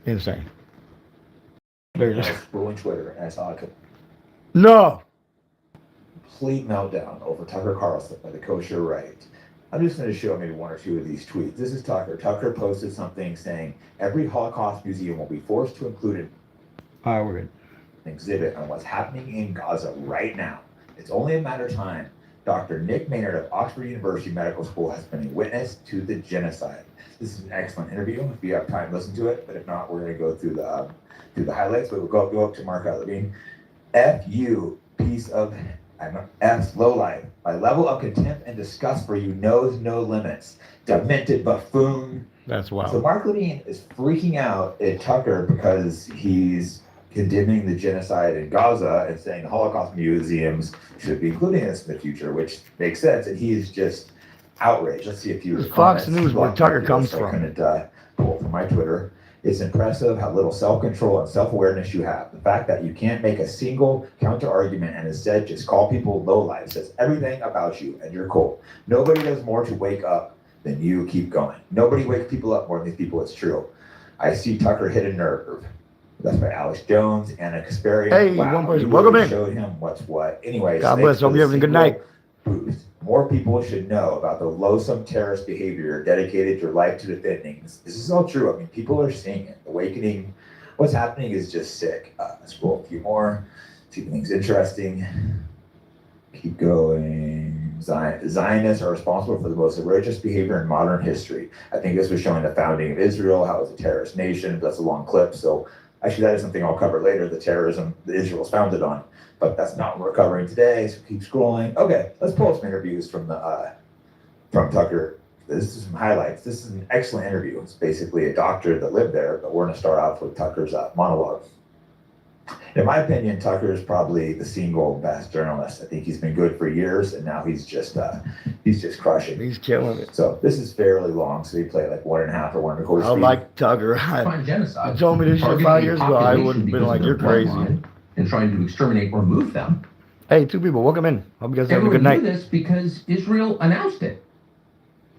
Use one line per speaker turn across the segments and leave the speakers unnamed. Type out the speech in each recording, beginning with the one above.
Insane. There it
I
is.
was scrolling Twitter and I saw a
No.
complete meltdown over Tucker Carlson by the kosher right. I'm just going to show maybe one or two of these tweets. This is Tucker. Tucker posted something saying every Holocaust museum will be forced to include
All right, we're good.
an exhibit on what's happening in Gaza right now. It's only a matter of time. Dr. Nick Maynard of Oxford University Medical School has been a witness to the genocide. This is an excellent interview. If you have time, listen to it. But if not, we're going to go through the highlights. But we'll go up to Mark Levine. F you, piece of F's lowlife. My level of contempt and disgust for you knows no limits. Demented buffoon.
That's wild.
So Mark Levine is freaking out at Tucker because he's condemning the genocide in Gaza and saying the Holocaust museums should be including this in the future, which makes sense. And he is just outraged. Let's see a few
Fox
comments.
News, where Tucker comes from.
I couldn't pull from my Twitter. It's impressive how little self-control and self-awareness you have. The fact that you can't make a single counter-argument and instead just call people lowlife says everything about you, and you're cool. Nobody does more to wake up than you. Keep going. Nobody wakes people up more than these people. It's true. I see Tucker hit a nerve. That's by Alex Jones, Anna Kasparian.
Hey,
wow,
one person.
you
Welcome
really
in.
showed him what's what. Anyways,
God bless. Hope you're having a good night.
Boost. More people should know about the loathsome terrorist behavior dedicated your life to defending. This is all true. I mean, people are seeing it. Awakening. What's happening is just sick. Let's roll a few more. See if things interesting. Keep going. Zionists are responsible for the most outrageous behavior in modern history. I think this was showing the founding of Israel, how it was a terrorist nation. That's a long clip. So actually, that is something I'll cover later, the terrorism that Israel is founded on. But that's not what we're covering today, so keep scrolling. Okay, let's pull some interviews from Tucker. This is some highlights. This is an excellent interview. It's basically a doctor that lived there, but we're going to start off with Tucker's monologue. In my opinion, Tucker is probably the single best journalist. I think he's been good for years, and now he's just crushing.
He's killing it.
So this is fairly long, so he played like 1.5 or 1.25
I
speed.
like Tucker. You told me this shit 5 years ago. I wouldn't have been like, you're crazy.
And trying to exterminate or move them.
Hey, two people, welcome in. Hope you guys are having a good night.
Everyone knew this because Israel announced it.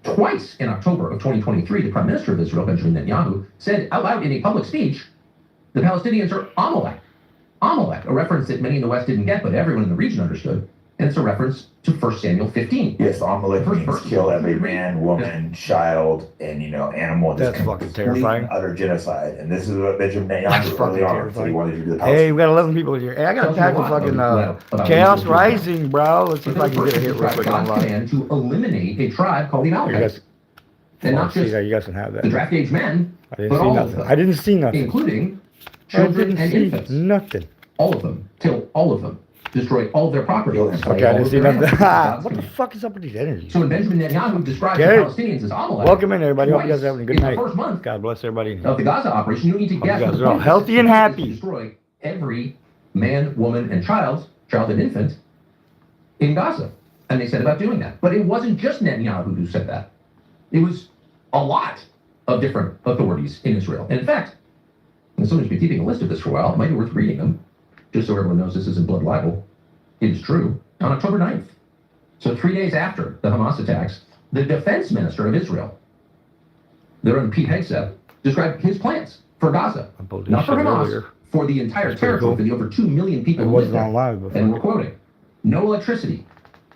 Twice in October of 2023, the Prime Minister of Israel, Benjamin Netanyahu, said out loud in a public speech, the Palestinians are Amalek. Amalek, a reference that many in the West didn't get, but everyone in the region understood. And it's a reference to 1 Samuel 15.
Yes, Amalek means kill every man, woman, child, and animal.
That's fucking terrifying.
Utter genocide. And this is what Benjamin Netanyahu early on said he wanted to do to the Palestinians.
Hey, we got 11 people here. Hey, I got attacked with fucking Chaos Rising, bro. Let's see if I can get a hit real quick online.
To eliminate a tribe called the Amalekites. And not just
you guys can have that.
the draft age men,
I didn't
but
see
all
nothing.
of them,
I didn't see nothing.
including children and infants.
Nothing.
All of them. Killed all of them. Destroyed all of their property.
Okay, I didn't see nothing. What the fuck is up with these energies?
So when Benjamin Netanyahu describes the Palestinians as Amalek,
welcome in, everybody. Hope you guys are having a good
in
night.
the first month
God bless everybody.
of the Gaza operation, you need to guess
you
what
guys
the
are all
plan is.
healthy and happy.
To destroy every man, woman, and child and infant in Gaza. And they said about doing that. But it wasn't just Netanyahu who said that. It was a lot of different authorities in Israel. And in fact, and someone's been keeping a list of this for a while, it might be worth reading them, just so everyone knows this isn't blood libel. It is true. On October 9th, so 3 days after the Hamas attacks, the defense minister of Israel, their own Pete Hegseth, described his plans for Gaza. Not for Hamas, for the entire territory, for the over 2 million people who live there. And we're quoting, no electricity,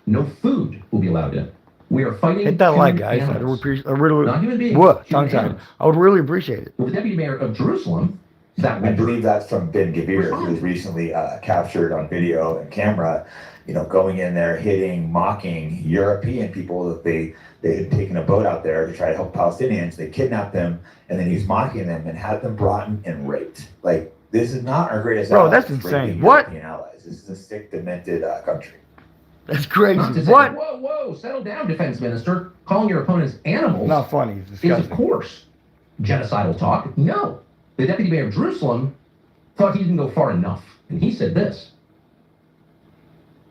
no food will be allowed in. We are fighting.
Hit that like, guys.
Animals.
I really,
Not human beings.
what?
Human
Tongue-tied.
animals.
I would really appreciate it.
Well, the deputy mayor of Jerusalem, that
I believe that's from Ben Gvir, who was recently captured on video and camera, going in there, hitting, mocking European people that they had taken a boat out there to try to help Palestinians. They kidnapped them, and then he's mocking them and had them brought in and raped. Like, this is not our greatest
Bro,
allies.
that's insane.
Raping
What?
European allies. This is a sick, demented country.
That's crazy.
not to say,
What?
whoa, settle down, defense minister. Calling your opponents animals
Not funny. It's
is, of
disgusting.
course, genocidal talk. No. The deputy mayor of Jerusalem thought he didn't go far enough. And he said this.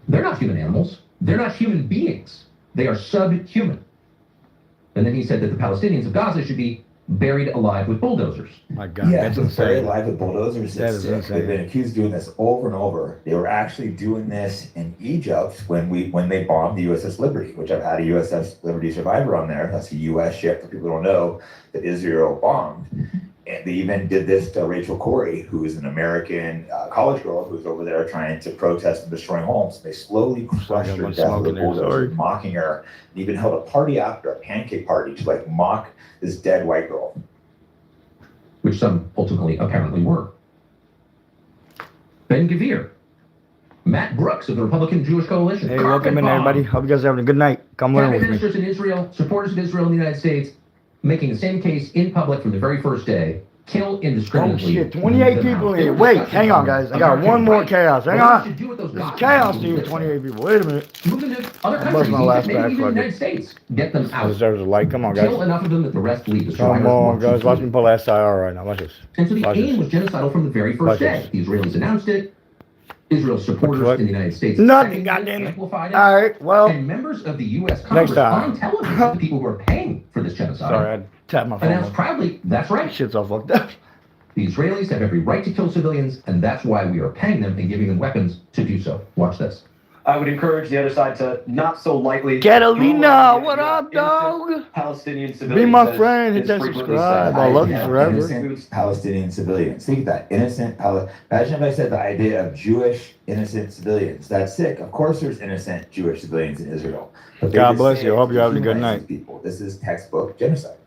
They're not human animals. They're not human beings. They are subhuman. And then he said that the Palestinians of Gaza should be buried alive with bulldozers.
My God,
Yeah,
that's
it's very
insane.
alive with bulldozers.
That
It's
is
sick.
insane.
They've been accused of doing this over and over. They were actually doing this in Egypt when they bombed the USS Liberty, which I've had a USS Liberty survivor on there. That's a U.S. ship, for people who don't know, that Israel bombed. And they even did this to Rachel Corrie, who is an American college girl who's over there trying to protest and destroying homes. They slowly crushed her to death with a bulldozer, mocking her, and even held a party after, a pancake party, to like mock this dead white girl.
Which some ultimately apparently were. Ben Gvir, Matt Brooks of the Republican Jewish Coalition.
Hey, welcome in, everybody. Hope you guys are having a good night. Come learn with me.
Ministers in Israel, supporters of Israel in the United States, making the same case in public from the very first day. Kill indiscriminately.
Oh shit, 28 people in here. Wait, hang on, guys. I got one more chaos. Hang on. There's chaos here with 28 people. Wait a minute.
Move them to other countries,
bust my last
maybe
back,
even the
fuck it.
United States. Get them out.
Deserves a like. Come on, guys.
Kill enough of them that the rest leave. The
Come
survivors
on,
want
guys.
to
Watch
flee.
me pull that SIR right now. Watch this.
And so the
Watch
aim
this.
was genocidal from the very first
Watch
day.
this.
The Israelis announced it. Israel's supporters
What?
in the United States
Nothing, goddamn it.
amplified it.
All right, well,
And members of the U.S. Congress
time.
on television, the people who are paying for this genocide,
sorry, I tapped my
announced
phone.
proudly, that's right.
Shit's all fucked up.
The Israelis have every right to kill civilians, and that's why we are paying them and giving them weapons to do so. Watch this.
I would encourage the other side to not so lightly.
Catalina, what up, dog?
Palestinian
Be
civilians.
my friend. Hit
as
that
frequently
subscribe.
said.
I love you
Yeah,
forever.
Innocent Palestinian civilians. Think of that. Imagine if I said the idea of Jewish innocent civilians. That's sick. Of course, there's innocent Jewish civilians in Israel. But they
God
just
bless
say
you.
it
Hope
to
you're having a good
dehumanize
night.
these people. This is textbook genocide.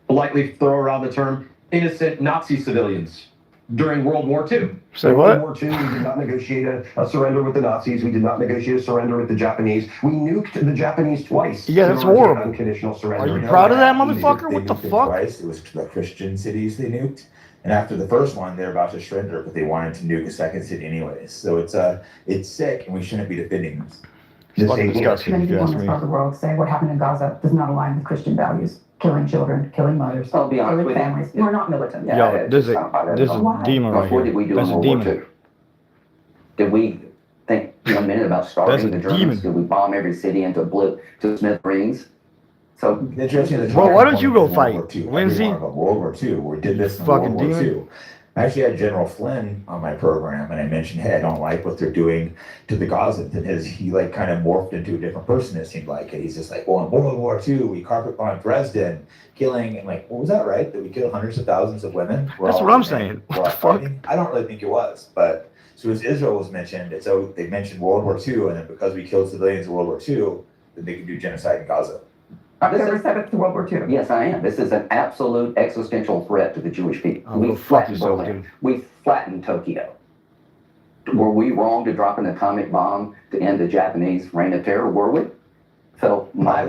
Politely throw around the term innocent Nazi civilians during World War II.
Say
In
what?
World War II, we did not negotiate a surrender with the Nazis. We did not negotiate a surrender with the Japanese. We nuked the Japanese twice.
Yeah,
in
that's
order to get
horrible.
Unconditional surrender.
Are you proud of that,
They
motherfucker? What the
nuked it
fuck?
Twice. It was the Christian cities they nuked. And after the first one, they're about to surrender, but they wanted to nuke a second city anyways. So it's sick, and we shouldn't be defending this.
It's fucking disgusting,
Many
if you
people in
ask
this
me.
part of the world say what happened in Gaza does not align with Christian values. Killing children, killing mothers,
I'll be honest
killing
with you.
families. We're not militant.
Yeah,
Yo, this is a
Why?
demon right
What did
here.
we do
That's
in
a
World War
demon.
II? Did we think 1 minute about starving
That's
the
a
Germans?
demon.
Did we bomb every city to smithereens? So
Interesting. that
Well, why don't
Trump
you go
won World War
fight?
II. Every
Lindsay?
one of them. World War II. We did this in
Fucking
World War II.
demon.
I actually had General Flynn on my program, and I mentioned, hey, I don't like what they're doing to the Gazans. And he like kind of morphed into a different person, it seemed like. And he's just like, well, in World War II, we carpet bombed Dresden, killing, and like, well, was that right? That we killed hundreds of thousands of women? We're
That's
all
what I'm
men.
saying.
We're
What
all
the fuck?
fighting. I don't really think it was, but so as Israel was mentioned, so they mentioned World War II, and then because we killed civilians in World War II, then they can do genocide in Gaza.
October 7th to World War II.
yes, I am. This is an absolute existential threat to the Jewish people.
Oh,
We
go fuck
flattened
yourself,
Berlin.
dude.
We flattened Tokyo. Were we wrong to drop an atomic bomb to end the Japanese reign of terror? Were we? So my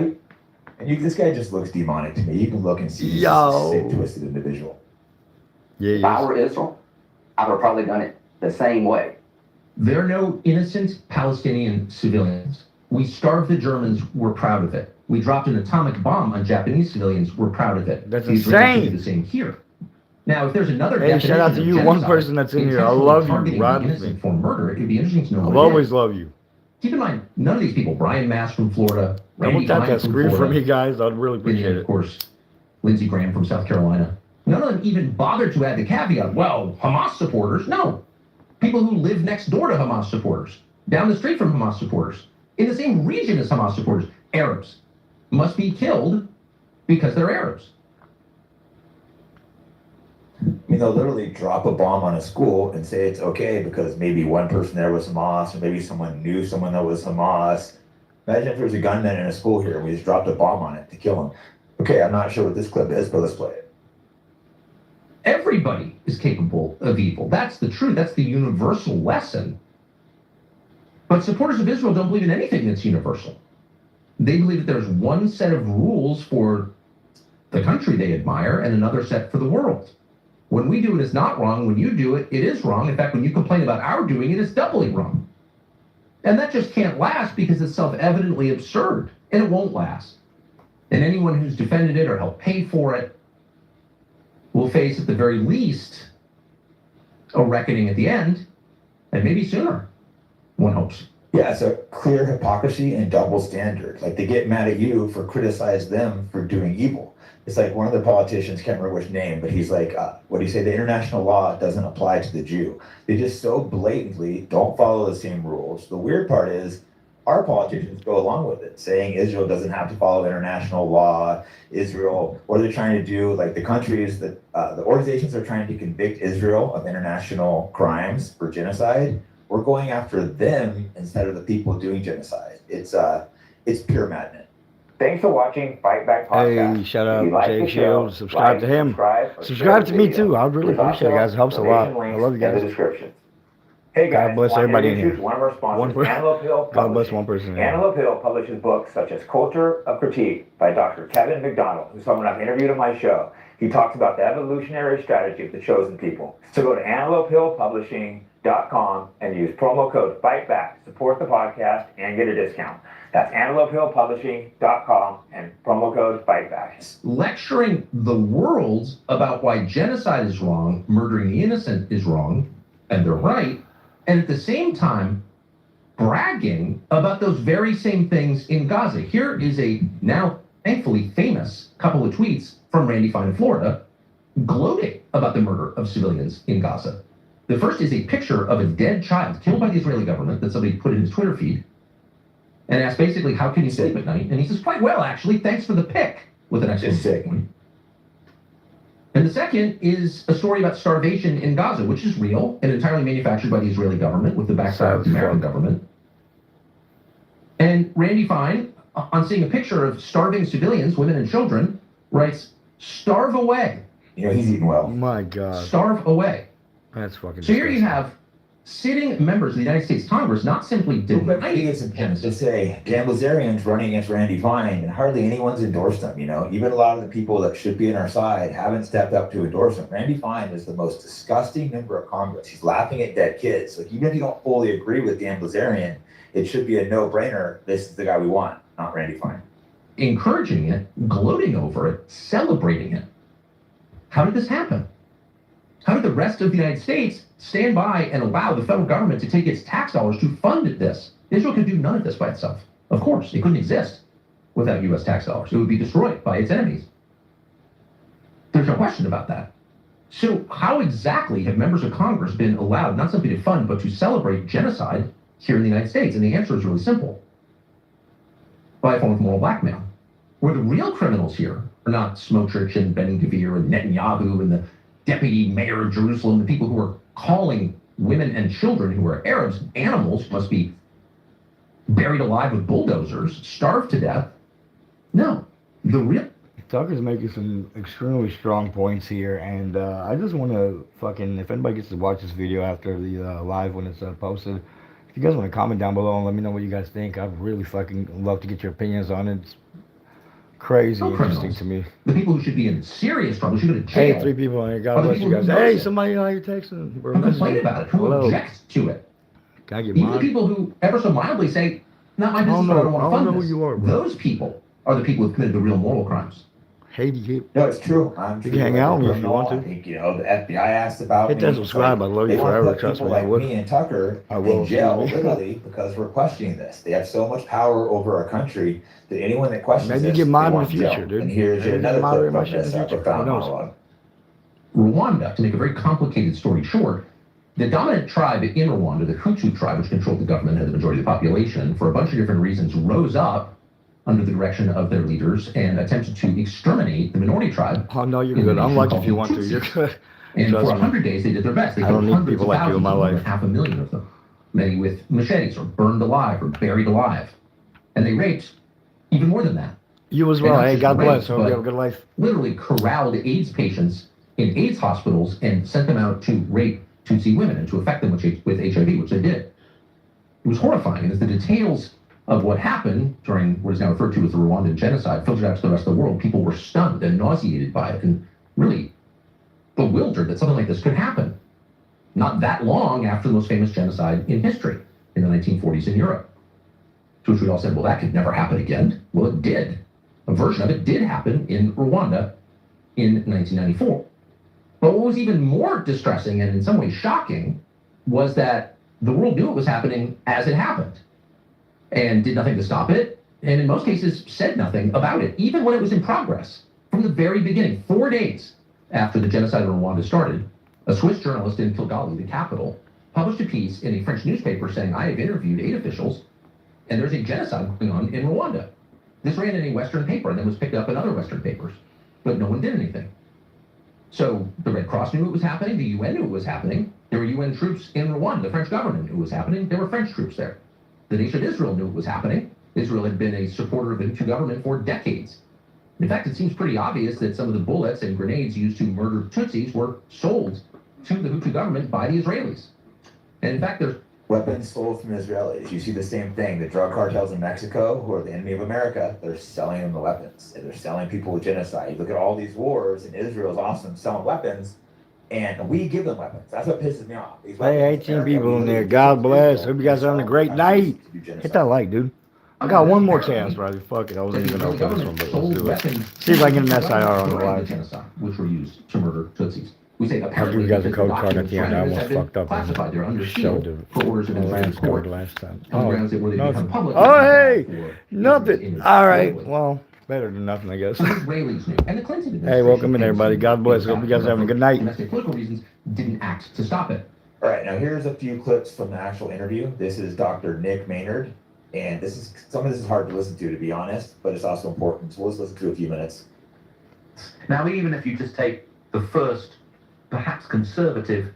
And this guy just looks demonic to me. You can look and see he's
Yo.
a sick, twisted individual.
Yeah,
if I
yeah.
were Israel, I would have probably done it the same way.
There are no innocent Palestinian civilians. We starved the Germans, we're proud of it. We dropped an atomic bomb on Japanese civilians, we're proud of it.
That's
The Israelis
insane.
do the same here. Now, if there's another
Hey, shout out to
definition
you,
of
one
genocide,
person that's in here. I
intentionally
love you.
targeting
Ride
the
with me.
innocent for murder, it'd be interesting to know
I'll
what it
always
is.
love you.
Keep in mind, none of these people, Brian Mass from Florida, Randy
Don't tap
Hine
that
from
screen for
Florida,
me, guys. I'd really
and
appreciate
then, of
it.
course, Lindsey Graham from South Carolina. None of them even bothered to add the caveat, well, Hamas supporters. No. People who live next door to Hamas supporters, down the street from Hamas supporters, in the same region as Hamas supporters, Arabs, must be killed because they're Arabs.
I mean, they'll literally drop a bomb on a school and say it's okay because maybe one person there was Hamas, or maybe someone knew someone that was Hamas. Imagine if there was a gunman in a school here and we just dropped a bomb on it to kill him. Okay, I'm not sure what this clip is, but let's play it.
Everybody is capable of evil. That's the truth. That's the universal lesson. But supporters of Israel don't believe in anything that's universal. They believe that there's one set of rules for the country they admire and another set for the world. When we do it, it's not wrong. When you do it, it is wrong. In fact, when you complain about our doing it, it's doubly wrong. And that just can't last because it's self-evidently absurd, and it won't last. And anyone who's defended it or helped pay for it will face, at the very least, a reckoning at the end, and maybe sooner, one hopes.
Yeah, it's a clear hypocrisy and double standard. Like, they get mad at you for criticize them for doing evil. It's like one of the politicians, can't remember which name, but he's like, what do you say? The international law doesn't apply to the Jew. They just so blatantly don't follow the same rules. The weird part is, our politicians go along with it, saying Israel doesn't have to follow international law. Israel, what they're trying to do, like the countries that the organizations are trying to convict Israel of international crimes for genocide. We're going after them instead of the people doing genocide. It's pure madness.
Thanks for watching Fight Back Podcast.
Hey, shout
If you
out
like
Jake
the show,
Shields. Subscribe
like,
to him.
Subscribe, or
Subscribe
share
to me
the video.
too. I would really
There's
appreciate it, guys. It helps a lot.
donation
I
links
love you
in the
guys.
description. Hey guys,
God bless
want to
everybody in
introduce
here.
one of our sponsors,
One
Antelope Hill Publishing.
God bless one person in here.
Antelope Hill publishes books such as Culture of Critique by Dr. Kevin McDonald, who's someone I've interviewed on my show. He talks about the evolutionary strategy of the chosen people. So go to antelopehillpublishing.com and use promo code FIGHTBACK to support the podcast and get a discount. That's antelopehillpublishing.com and promo code FIGHTBACK.
Lecturing the world about why genocide is wrong, murdering the innocent is wrong, and they're right, and at the same time, bragging about those very same things in Gaza. Here is a now thankfully famous couple of tweets from Randy Fine in Florida, gloating about the murder of civilians in Gaza. The first is a picture of a dead child killed by the Israeli government that somebody put in his Twitter feed, and asked basically, how can you sleep at night? And he says, quite well, actually, thanks for the pic, with an exclamation point. And the second is a story about starvation in Gaza, which is real and entirely manufactured by the Israeli government with the backside of the American government. And Randy Fine, on seeing a picture of starving civilians, women and children, writes, starve away.
You know, he's eating well.
Oh my God.
Starve away.
That's fucking
So here you
disgusting.
have sitting members of the United States Congress not simply denying
It's important to say Dan Bilzerian's running against Randy Fine, and hardly anyone's endorsed him. You know, even a lot of the people that should be on our side haven't stepped up to endorse him. Randy Fine is the most disgusting member of Congress. He's laughing at dead kids. Like, even if you don't fully agree with Dan Bilzerian, it should be a no-brainer. This is the guy we want, not Randy Fine.
encouraging it, gloating over it, celebrating it. How did this happen? How did the rest of the United States stand by and allow the federal government to take its tax dollars to fund this? Israel could do none of this by itself. Of course, it couldn't exist without U.S. tax dollars. It would be destroyed by its enemies. There's no question about that. So how exactly have members of Congress been allowed not simply to fund, but to celebrate genocide here in the United States? And the answer is really simple. By a form of moral blackmail. Where the real criminals here are not Smotrich and Ben-Gvir and Netanyahu and the deputy mayor of Jerusalem, the people who are calling women and children who are Arabs animals, must be buried alive with bulldozers, starved to death. No, the real...
Tucker's making some extremely strong points here, and I just want to fucking, if anybody gets to watch this video after the live when it's posted, if you guys want to comment down below and let me know what you guys think, I'd really fucking love to get your opinions on it. It's crazy interesting to me.
The people who should be in serious trouble, should go to jail.
Hey, 3 people on here. God bless you guys. Hey, somebody you're texting.
Who complain about it, who objects to it.
Can I get
Even
mine?
the people who ever so mildly say, not my business, but I don't want to fund this.
Who you are, bro.
Those people are the people who've committed the real moral crimes.
No, it's true.
You can hang out with me if you want to.
I think, the FBI asked about
Hit that subscribe. I love you
they want
forever.
to put
Trust
people
me, I
like
would.
me and Tucker
I will.
in jail, literally, because we're questioning this. They have so much power over our country that anyone that questions
Maybe
this,
get mine
they
in the
want jail.
future, dude.
And here's
Maybe
another
moderate
clip
my
from
shit in
this
the future.
profound
Who knows?
monologue.
Rwanda, to make a very complicated story short, the dominant tribe in Rwanda, the Hutu tribe, which controlled the government and had the majority of the population, for a bunch of different reasons, rose up under the direction of their leaders and attempted to exterminate the minority tribe.
Oh, no, you're good. I'm like if you want to. You're good.
And
Trust
for
me.
100 days, they did their best. They
I don't
killed
need
hundreds
people
of
like you in my
thousands,
life.
500,000 of them, many with machetes or burned alive or buried alive. And they raped even more than that.
You as
And
well.
not
Hey,
just
God
raped,
bless. Hope you
but
have a good life.
literally corralled AIDS patients in AIDS hospitals and sent them out to rape Tutsi women and to affect them with HIV, which they did. It was horrifying. And as the details of what happened during what is now referred to as the Rwandan genocide filtered out to the rest of the world, people were stunned and nauseated by it and really bewildered that something like this could happen. Not that long after the most famous genocide in history, in the 1940s in Europe. To which we all said, well, that could never happen again. Well, it did. A version of it did happen in Rwanda in 1994. But what was even more distressing and in some ways shocking was that the world knew it was happening as it happened and did nothing to stop it, and in most cases said nothing about it, even when it was in progress. From the very beginning, 4 days after the genocide in Rwanda started, a Swiss journalist in Kigali, the capital, published a piece in a French newspaper saying, I have interviewed 8 officials And there's a genocide going on in Rwanda. This ran in a Western paper and then was picked up in other Western papers, but no one did anything. So the Red Cross knew it was happening, the UN knew it was happening. There were UN troops in Rwanda, the French government knew it was happening, there were French troops there. The nation of Israel knew it was happening. Israel had been a supporter of the Hutu government for decades. In fact, it seems pretty obvious that some of the bullets and grenades used to murder Tutsis were sold to the Hutu government by the Israelis. And in fact, there's
Weapons sold from Israelis. You see the same thing. The drug cartels in Mexico, who are the enemy of America, they're selling them the weapons. And they're selling people with genocide. You look at all these wars, and Israel's awesome selling weapons, and we give them weapons. That's what pisses me off. These
Hey,
weapons,
18
America,
people
we
in there.
literally
God
give
bless.
Israel.
Hope you guys are having a great night.
To do genocide.
Hit that like, dude. I got one more chance, brother. Fuck it. I wasn't even going to open this one, but let's do it. See if I can get an SIR on the live.
genocide, which were used to murder Tutsis. We say
I'll
apparently
give you guys a
because
code
the
card at the end. I
documents
almost fucked up.
classified. They're under
Showed
seal
the
for orders of
advance
influence
code
court.
last time.
On
Oh,
grounds that were they become
nothing.
public.
Oh, hey!
for
Nothing.
image
All right.
globally.
Well, better than nothing, I guess.
The Israelis knew, and the Clinton administration.
Hey, welcome in,
knew
everybody. God bless. Hope you guys are having a good night.
Domestic political reasons didn't act to stop it.
All right, now here's a few clips from the actual interview. This is Dr. Nick Maynard, and some of this is hard to listen to be honest, but it's also important. So let's listen to a few minutes.
Now, even if you just take the first, perhaps conservative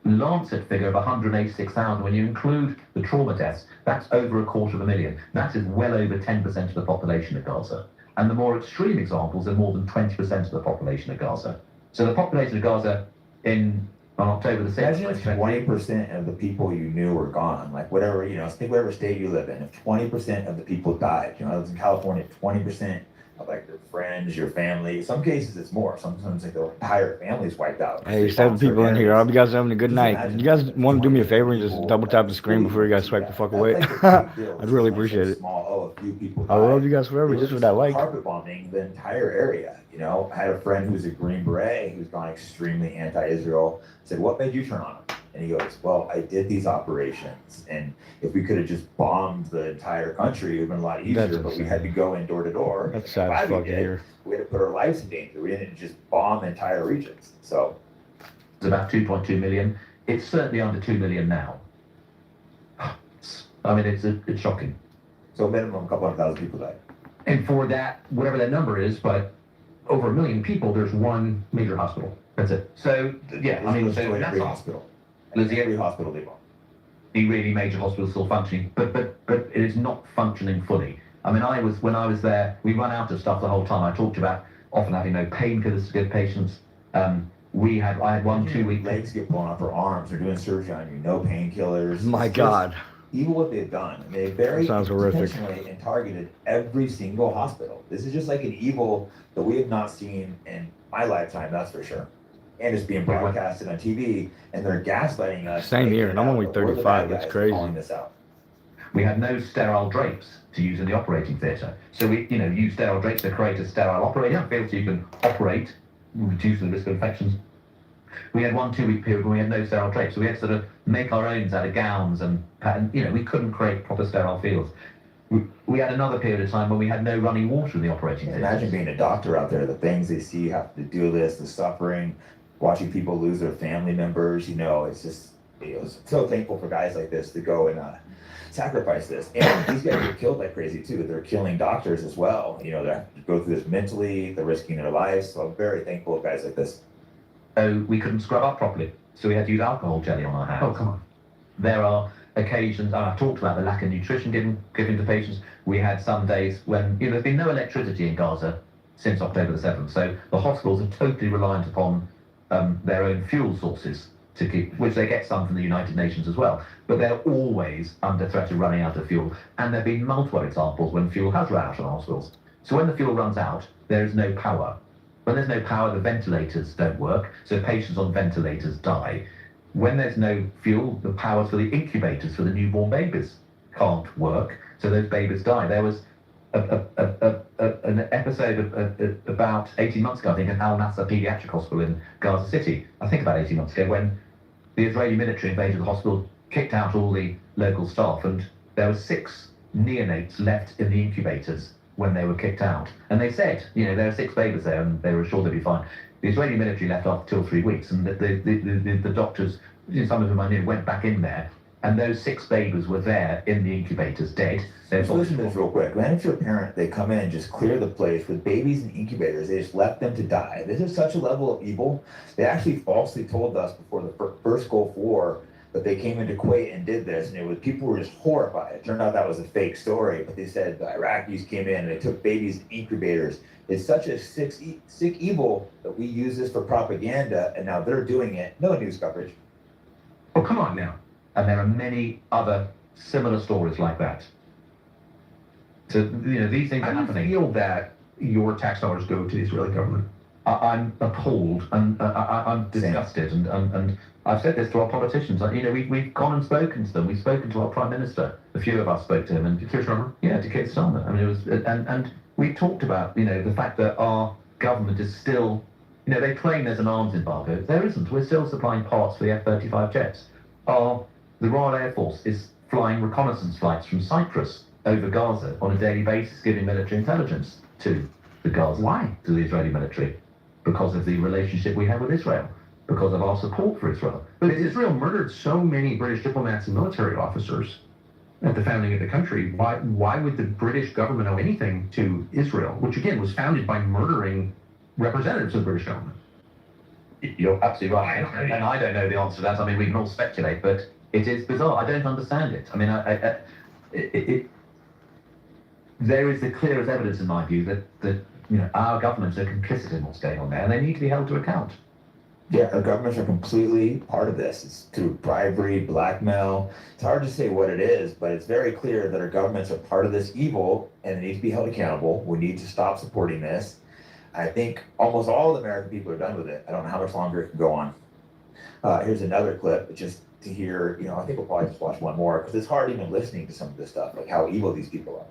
Lancet figure of 186,000, when you include the trauma deaths, that's over 250,000. That is well over 10% of the population of Gaza. And the more extreme examples are more than 20% of the population of Gaza. So the population of Gaza on October the 6th.
Imagine if 20% of the people you knew were gone. Like whatever, think whatever state you live in. If 20% of the people died, I was in California, 20% of like your friends, your family. In some cases it's more. Sometimes like the entire family's wiped out.
Hey, 7 people in here. I hope you guys are having a good night. You guys want to do me a favor and just double tap the screen before you guys swipe the fuck away? I'd really appreciate it.
A few people
I love you guys forever just for that like.
Carpet bombing the entire area. I had a friend who's a Green Beret who's gone extremely anti-Israel. I said, "What made you turn on him?" And he goes, "Well, I did these operations, and if we could have just bombed the entire country, it would have been a lot easier. But we had to go in door to door.
That's sad as fuck to hear.
We had to put our lives in danger. We didn't just bomb entire regions." So
It's about 2.2 million. It's certainly under 2 million now. I mean, it's shocking.
So minimum a couple 100,000 people died.
And for that, whatever that number is, but over 1 million people, there's one major hospital. That's it.
So, yeah, I mean, so
every
that's
hospital.
There's
Every hospital they bomb.
the really major hospitals still functioning, but it is not functioning fully. I mean, when I was there, we run out of stuff the whole time. I talked about often having no painkillers to give patients. I had 1 2 week
legs get blown off, or arms, or doing surgery on you, no painkillers.
My God.
Evil what they've done. They very
Sounds horrific.
intentionally and targeted every single hospital. This is just like an evil that we have not seen in my lifetime, that's for sure. And it's being broadcasted on TV, and they're gaslighting us.
Same here, and I'm only 35. That's crazy.
Calling this out.
we had no sterile drapes to use in the operating theatre. So we, use sterile drapes to create a sterile operating field so you can operate, reduce the risk of infections. We had 1 2 week period when we had no sterile drapes. So we had to sort of make our own out of gowns and we couldn't create proper sterile fields. We had another period of time when we had no running water in the operating theatre.
Imagine being a doctor out there, the things they see, have to do this, the suffering, watching people lose their family members, it's just, so thankful for guys like this to go and sacrifice this. And these guys get killed like crazy too. They're killing doctors as well. They have to go through this mentally, they're risking their lives. So I'm very thankful of guys like this.
So we couldn't scrub up properly. So we had to use alcohol jelly on our hands.
Oh, come on.
There are occasions, and I've talked about the lack of nutrition given to patients. We had some days when there's been no electricity in Gaza since October the 7th. So the hospitals are totally reliant upon their own fuel sources to keep, which they get some from the United Nations as well. But they're always under threat of running out of fuel. And there have been multiple examples when fuel has run out in hospitals. So when the fuel runs out, there is no power. When there's no power, the ventilators don't work. So patients on ventilators die. When there's no fuel, the power for the incubators for the newborn babies can't work. So those babies die. There was an episode about 18 months ago, I think, at Al Nasser Pediatric Hospital in Gaza City. I think about 18 months ago, when the Israeli military invaded the hospital, kicked out all the local staff, and there were 6 neonates left in the incubators when they were kicked out. And they said, there are 6 babies there, and they were sure they'd be fine. The Israeli military left after 2 or 3 weeks, and the doctors, some of whom I knew, went back in there And those 6 babies were there in the incubators, dead.
Just listen to this real quick. Man, if you're a parent, they come in and just clear the place with babies in incubators. They just left them to die. This is such a level of evil. They actually falsely told us before the first Gulf War that they came into Kuwait and did this, and it was people were just horrified. It turned out that was a fake story, but they said the Iraqis came in and they took babies in incubators. It's such a sick evil that we use this for propaganda, and now they're doing it. No news coverage.
Oh, come on now.
And there are many other similar stories like that. So, these things are
How do
happening.
you feel that your tax dollars go to the Israeli government?
I'm appalled and I'm disgusted, and I've said this to our politicians. We've gone and spoken to them. We've spoken to our Prime Minister. A few of us spoke to him, and
To Keir Starmer?
yeah, to Keir Starmer. I mean, it was, and we talked about the fact that our government is still, they claim there's an arms embargo. There isn't. We're still supplying parts for the F-35 jets. The Royal Air Force is flying reconnaissance flights from Cyprus over Gaza on a daily basis, giving military intelligence to the Gaza.
Why?
To the Israeli military. Because of the relationship we have with Israel. Because of our support for Israel.
But Israel murdered so many British diplomats and military officers at the founding of the country. Why would the British government owe anything to Israel, which again was founded by murdering representatives of the British government?
You're absolutely right. And I don't know the answer to that. I mean, we can all speculate, but it is bizarre. I don't understand it. I mean, there is the clearest evidence, in my view, that our governments are complicit in what's going on there, and they need to be held to account.
Yeah, our governments are completely part of this. It's through bribery, blackmail. It's hard to say what it is, but it's very clear that our governments are part of this evil and they need to be held accountable. We need to stop supporting this. I think almost all the American people are done with it. I don't know how much longer it can go on. Here's another clip just to hear, I think we'll probably just watch one more because it's hard even listening to some of this stuff, like how evil these people are.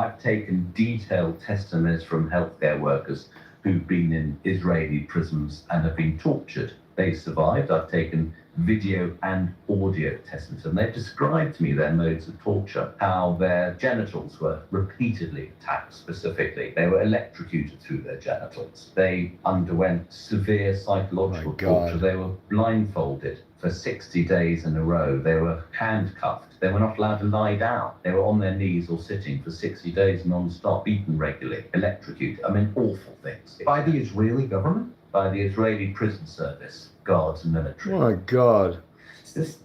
I've taken detailed testimonies from healthcare workers who've been in Israeli prisons and have been tortured. They survived. I've taken video and audio testimonies, and they've described to me their modes of torture, how their genitals were repeatedly attacked specifically. They were electrocuted through their genitals. They underwent severe psychological torture. They were blindfolded for 60 days in a row. They were handcuffed. They were not allowed to lie down. They were on their knees or sitting for 60 days non-stop, beaten regularly, electrocuted. I mean, awful things.
By the Israeli government?
By the Israeli prison service, guards and military.
Oh my God.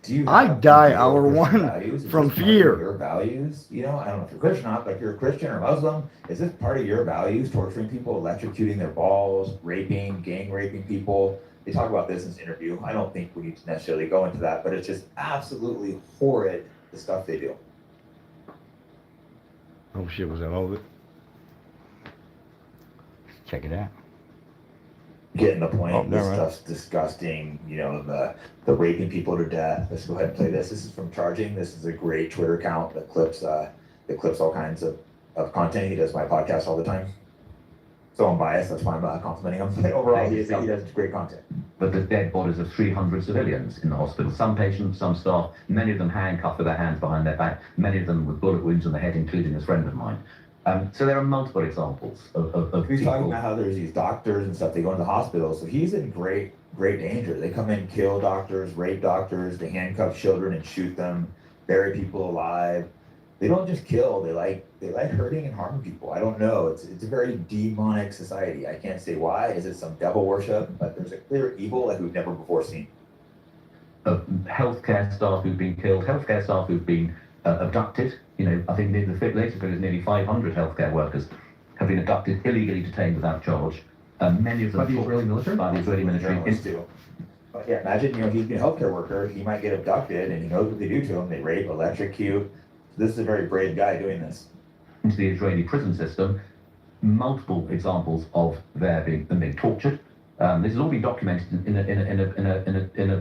Do
I
have
die
Christian
hour one
values? Is
from
this part of
fear.
Your values, I don't know if you're Christian or not, but if you're a Christian or Muslim, is this part of your values? Torturing people, electrocuting their balls, raping, gang raping people. They talk about this in this interview. I don't think we need to necessarily go into that, but it's just absolutely horrid, the stuff they do.
Oh shit, was that all of it? Check it out.
Getting the point.
Oh,
This
never mind.
stuff's disgusting. The raping people to death. Let's go ahead and play this. This is from Charging. This is a great Twitter account that clips all kinds of content. He does my podcast all the time. So I'm biased. That's why I'm complimenting him. But overall, he does great content.
But the dead bodies of 300 civilians in the hospital. Some patients, some staff, many of them handcuffed with their hands behind their back, many of them with bullet wounds on the head, including a friend of mine. So there are multiple examples of
He's
people.
talking about how there's these doctors and stuff. They go into hospitals, so he's in great danger. They come in, kill doctors, rape doctors, they handcuff children and shoot them, bury people alive. They don't just kill. They like hurting and harming people. I don't know. It's a very demonic society. I can't say why. Is it some devil worship? But there's a clear evil like we've never before seen.
Healthcare staff who've been killed, healthcare staff who've been abducted. I think the latest figure is nearly 500 healthcare workers have been abducted, illegally detained without charge. Many of them
By the Israeli military?
By the Israeli military.
Journalists do. But yeah, imagine he's been a healthcare worker. He might get abducted, and he knows what they do to him. They rape, electrocute. This is a very brave guy doing this.
Into the Israeli prison system, multiple examples of them being tortured. This has all been documented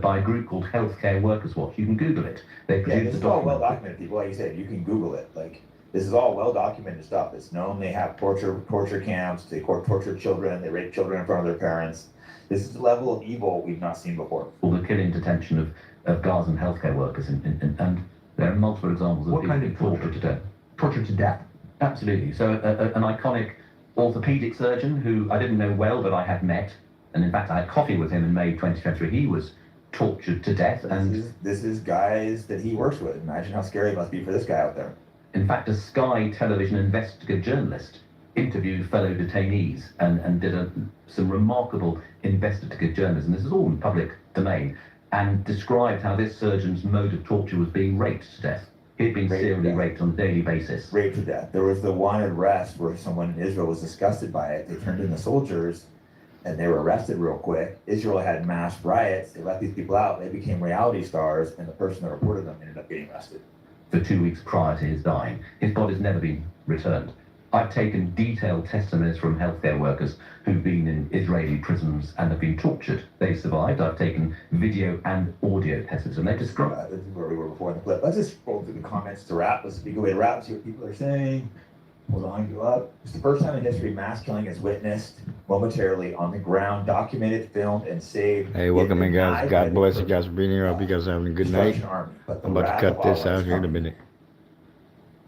by a group called Healthcare Workers Watch. You can Google it. They
Yeah,
produced
this
a
is all
document.
well documented, people. Like you said, you can Google it. This is all well documented stuff. It's known. They have torture camps. They torture children. They rape children in front of their parents. This is a level of evil we've not seen before.
All the killing, detention of Gazan healthcare workers, and there are multiple examples of
What
people
kind of
being tortured to death.
Tortured to death.
Absolutely. So an iconic orthopedic surgeon who I didn't know well, but I had met, and in fact I had coffee with him in May 2023. He was
tortured to death. And
this is guys that he works with. Imagine how scary it must be for this guy out there.
in fact, a Sky television investigative journalist interviewed fellow detainees and did some remarkable investigative journalism. This is all in public domain, and described how this surgeon's mode of torture was being raped to death. He'd been serially raped on a daily basis.
Raped to death. There was the one arrest where someone in Israel was disgusted by it. They turned in the soldiers and they were arrested real quick. Israel had mass riots. They let these people out. They became reality stars, and the person that reported them ended up getting arrested.
For 2 weeks prior to his dying, his body's never been returned. I've taken detailed testimonies from healthcare workers who've been in Israeli prisons and have been tortured. They've survived. I've taken video and audio testimonies, and they describe.
This is where we were before in the clip. Let's just scroll through the comments to wrap. Let's speak away to wrap, see what people are saying. Hold on, go up. It's the first time in history mass killing is witnessed momentarily on the ground, documented, filmed, and saved.
Hey, welcome in, guys. God bless you guys for being here. I hope you guys are having a good night. I'm about to cut this out here in a minute.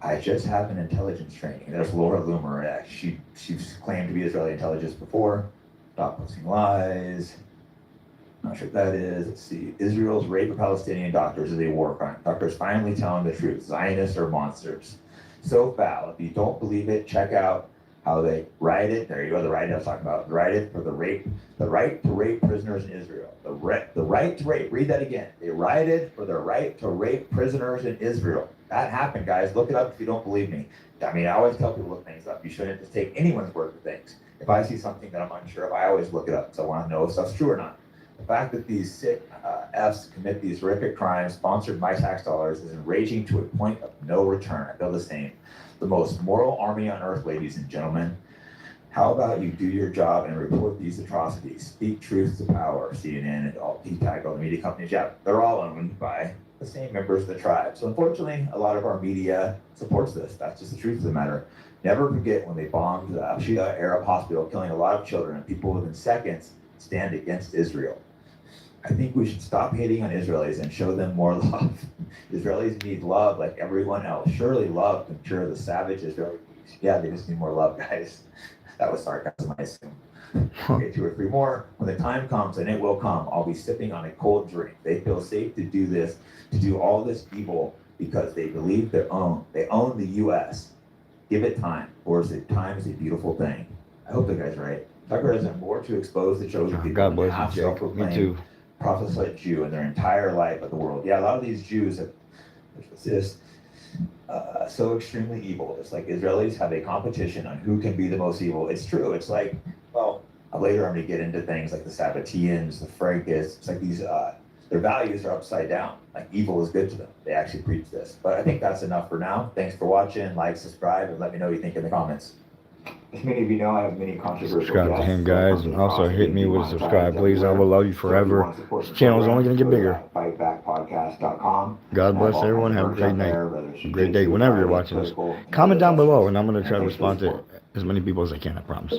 I just have an intelligence training. There's Laura Loomer. She's claimed to be Israeli intelligence before. Stop posting lies. Not sure what that is. Let's see. Israel's rape of Palestinian doctors is a war crime. Doctors finally telling the truth. Zionists are monsters. So foul. If you don't believe it, check out how they rioted. There you go. The riot I was talking about. Rioted for the right to rape prisoners in Israel. The right to rape. Read that again. They rioted for the right to rape prisoners in Israel. That happened, guys. Look it up if you don't believe me. I mean, I always tell people to look things up. You shouldn't just take anyone's word for things. If I see something that I'm unsure of, I always look it up because I want to know if stuff's true or not. The fact that these sick Fs commit these horrific crimes sponsored by tax dollars is enraging to a point of no return. I feel the same. The most moral army on earth, ladies and gentlemen. How about you do your job and report these atrocities? Speak truth to power. CNN and all PTAG, all the media companies, yeah, they're all owned by the same members of the tribe. So unfortunately, a lot of our media supports this. That's just the truth of the matter. Never forget when they bombed the Shia Arab hospital, killing a lot of children, and people within seconds stand against Israel. I think we should stop hating on Israelis and show them more love. Israelis need love like everyone else. Surely love can cure the savage Israeli peace. Yeah, they just need more love, guys. That was sarcasm, I assume. Okay, 2 or 3 more. When the time comes, and it will come, I'll be sipping on a cold drink. They feel safe to do this, to do all this evil because they believe they own the U.S. Give it time, or is it time is a beautiful thing? I hope that guy's right. Tucker has done more to expose the chosen people.
God bless you, Jake. Me too.
Prophesied Jew in their entire life of the world. Yeah, a lot of these Jews have just so extremely evil. It's like Israelis have a competition on who can be the most evil. It's true. It's like, well, later I'm going to get into things like the Sabbateans, the Frankists. It's like these, their values are upside down. Like evil is good to them. They actually preach this. But I think that's enough for now. Thanks for watching. Like, subscribe, and let me know what you think in the comments.
As many of you know, I have many controversial
Subscribe to
guests.
him, guys, and also hit me with a subscribe, please. I will love you forever. This channel is only going to get bigger.
Fightbackpodcast.com.
God bless everyone. Have a great night. A great day whenever you're watching this. Comment down below, and I'm going to try to respond to as many people as I can, I promise.